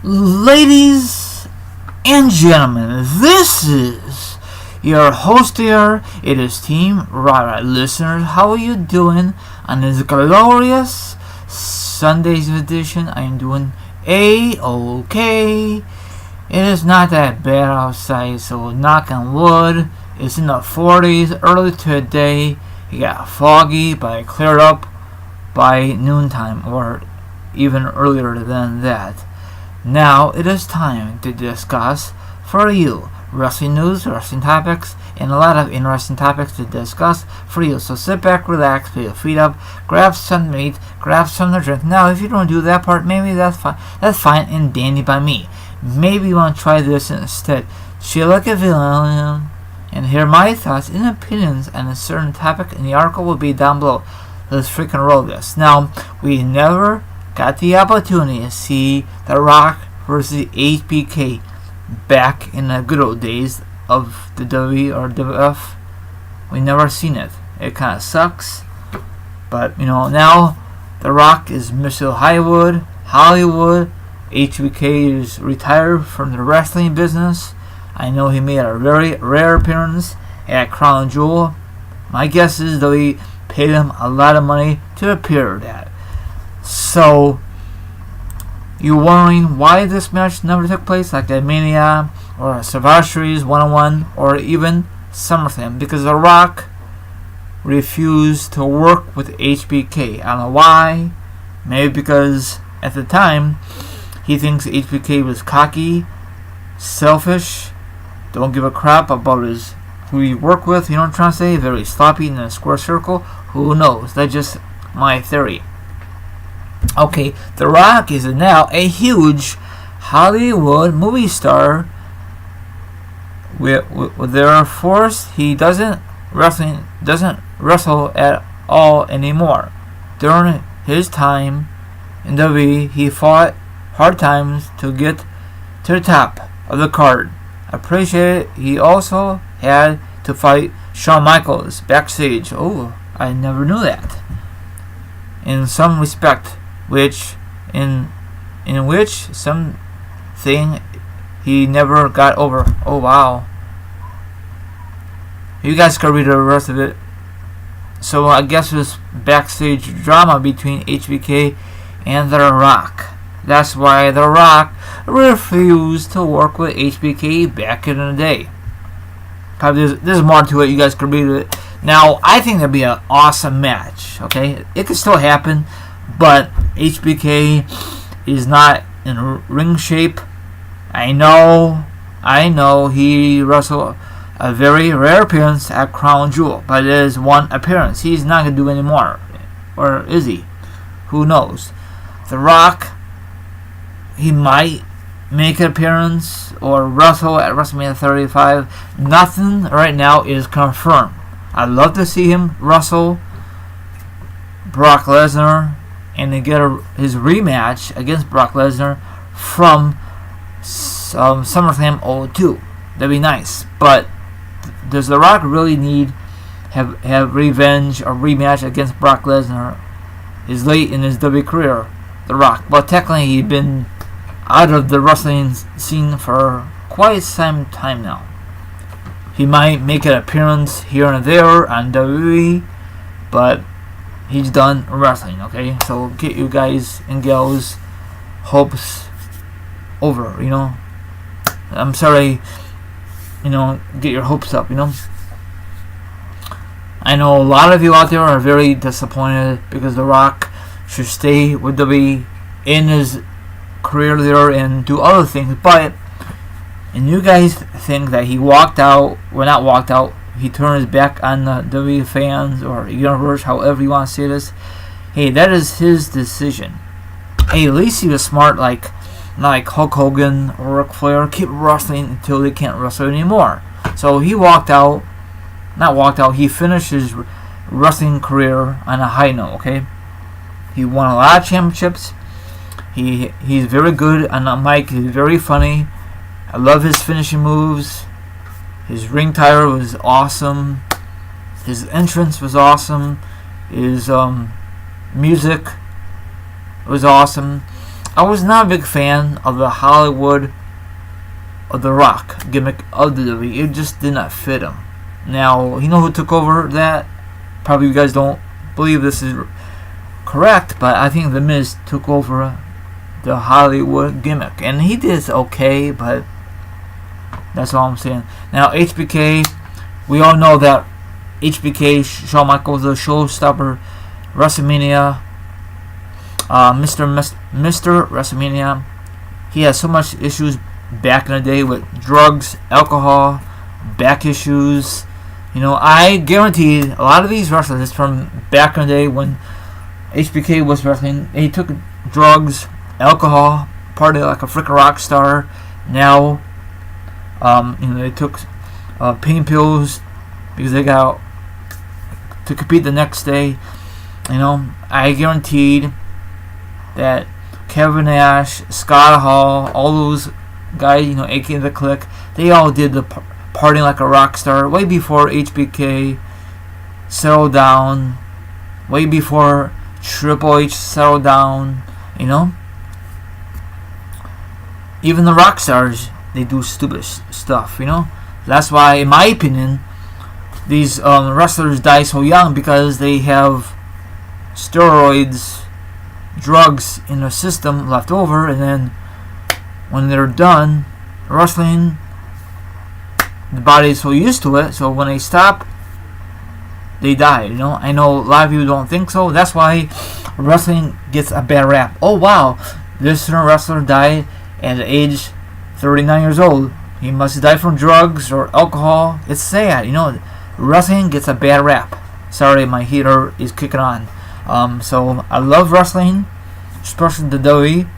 Ladies and gentlemen, this is your host here. It is Team Rara. Listeners, how are you doing on this glorious Sunday's edition? I am doing A-OK. It is not that bad outside, so knock on wood. It's in the 40s early today. It got foggy, but it cleared up by noontime, or even earlier than that. Now it is time to discuss for you wrestling news, wrestling topics, and a lot of interesting topics to discuss for you. So sit back, relax, put your feet up, grab some meat, grab something to drink. Now, if you don't do that part, maybe that's fine. That's fine and dandy by me. Maybe you want to try this instead. Chill like a villain and hear my thoughts and opinions on a certain topic, and the article will be down below. Let's freaking roll this. Now, we never got the opportunity to see The Rock versus HBK back in the good old days of the WWE or WF. We never seen it. It kind of sucks. But, now The Rock is Mr. Hollywood. HBK is retired from the wrestling business. I know he made a very rare appearance at Crown Jewel. My guess is WWE paid him a lot of money to appear at. So, you're wondering why this match never took place, like at Mania or Survivor Series 101 or even SummerSlam, because The Rock refused to work with HBK. I don't know why. Maybe because at the time he thinks HBK was cocky, selfish, don't give a crap about who he worked with. You know what I'm trying to say? Very sloppy in a square circle. Who knows? That's just my theory. Okay, The Rock is now a huge Hollywood movie star. Therefore, he doesn't wrestle at all anymore. During his time in WWE, he fought hard times to get to the top of the card. Appreciate it. He also had to fight Shawn Michaels backstage. Oh, I never knew that. In some respect, in which something he never got over. Oh wow. You guys can read the rest of it. So I guess it was backstage drama between HBK and The Rock. That's why The Rock refused to work with HBK back in the day. Probably there's more to it. You guys can read it. Now, I think that'd be an awesome match. Okay, it could still happen, but HBK is not in ring shape. I know he wrestled a very rare appearance at Crown Jewel, but it is one appearance. He's not going to do any more. Or is he? Who knows? The Rock, he might make an appearance or wrestle at WrestleMania 35. Nothing right now is confirmed. I'd love to see him wrestle Brock Lesnar and then get his rematch against Brock Lesnar from SummerSlam 02. That'd be nice. But does The Rock really need have revenge or rematch against Brock Lesnar? Is late in his WWE career, The Rock. Well, technically he'd been out of the wrestling scene for quite some time now. He might make an appearance here and there on WWE, but he's done wrestling, okay? So get you guys and gals hopes over, I'm sorry, get your hopes up, I know a lot of you out there are very disappointed because The Rock should stay with WWE in his career there and do other things, and you guys think that he he turned his back on the WWE fans or universe, however you want to say this. Hey, that is his decision. Hey, at least he was smart, not like Hulk Hogan or Ric Flair, keep wrestling until they can't wrestle anymore. So he he finished his wrestling career on a high note, okay? He won a lot of championships. He's very good on the mic. He's very funny. I love his finishing moves. His ring attire was awesome. His entrance was awesome. His music was awesome. I was not a big fan of the Hollywood of The Rock gimmick of the WWE. It just did not fit him. Now, you know who took over that? Probably you guys don't believe this is correct, but I think The Miz took over the Hollywood gimmick, and he did okay, but that's all I'm saying. Now, HBK, we all know that HBK, Shawn Michaels, the showstopper, WrestleMania, Mr. WrestleMania. He had so much issues back in the day with drugs, alcohol, back issues. You know, I guarantee a lot of these wrestlers from back in the day when HBK was wrestling, he took drugs, alcohol, partied like a freaking rock star. Now, they took pain pills because they got to compete the next day. You know, I guaranteed that Kevin Nash, Scott Hall, all those guys, aka the Clique, they all did the partying like a rock star way before HBK settled down, way before Triple H settled down. Even the rock stars, they do stupid stuff. That's why, in my opinion, these wrestlers die so young, because they have steroids, drugs in their system left over, and then when they're done wrestling, the body is so used to it, so when they stop, they die. I know a lot of you don't think so. That's why wrestling gets a bad rap. Oh wow, this certain wrestler died at the age 39 years old. He must have died from drugs or alcohol. It's sad. Wrestling gets a bad rap. Sorry, my heater is kicking on. So I love wrestling, especially the WWE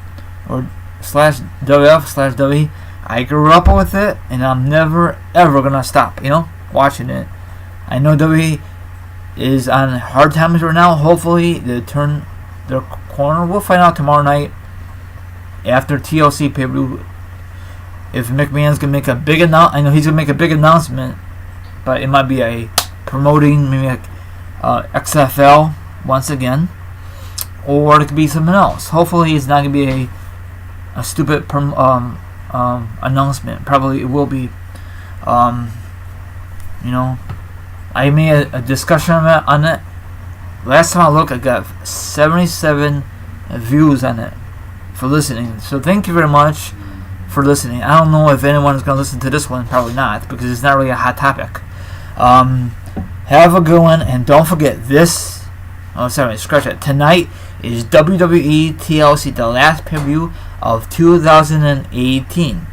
or /WF/WWE. I grew up with it, and I'm never ever gonna stop. Watching it. I know WWE is on hard times right now. Hopefully they turn their corner. We'll find out tomorrow night after TLC pay-per-view if McMahon's gonna make a big announcement. I know he's gonna make a big announcement, but it might be a promoting maybe like XFL once again, or it could be something else. Hopefully it's not gonna be a stupid announcement. Probably it will be. I made a discussion on it. Last time I looked, I got 77 views on it for listening. So thank you very much for listening. I don't know if anyone's going to listen to this one. Probably not, because it's not really a hot topic. Have a good one, and don't forget this. Oh, sorry, scratch that. Tonight is WWE TLC, the last pay-per-view of 2018.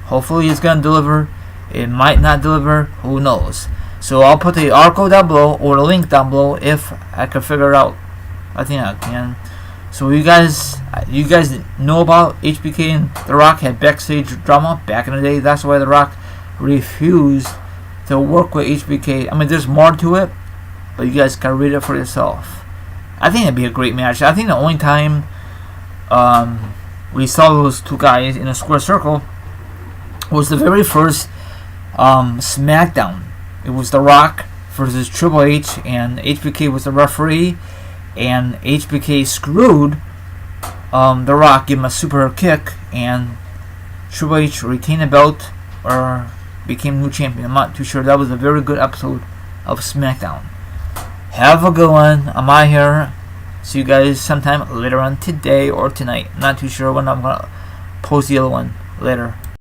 Hopefully it's going to deliver. It might not deliver. Who knows? So I'll put the article down below, or the link down below, if I can figure it out. I think I can. So you guys know about HBK and The Rock had backstage drama back in the day. That's why The Rock refused to work with HBK. I mean, there's more to it, but you guys can read it for yourself. I think it'd be a great match. I think the only time we saw those two guys in a square circle was the very first SmackDown. It was The Rock versus Triple H, and HBK was the referee, and HBK screwed The Rock, gave him a super kick, and Triple H retained the belt or became new champion. I'm not too sure. That was a very good episode of SmackDown. Have a good one. I'm out here. See you guys sometime later on today or tonight. Not too sure when I'm going to post the other one later.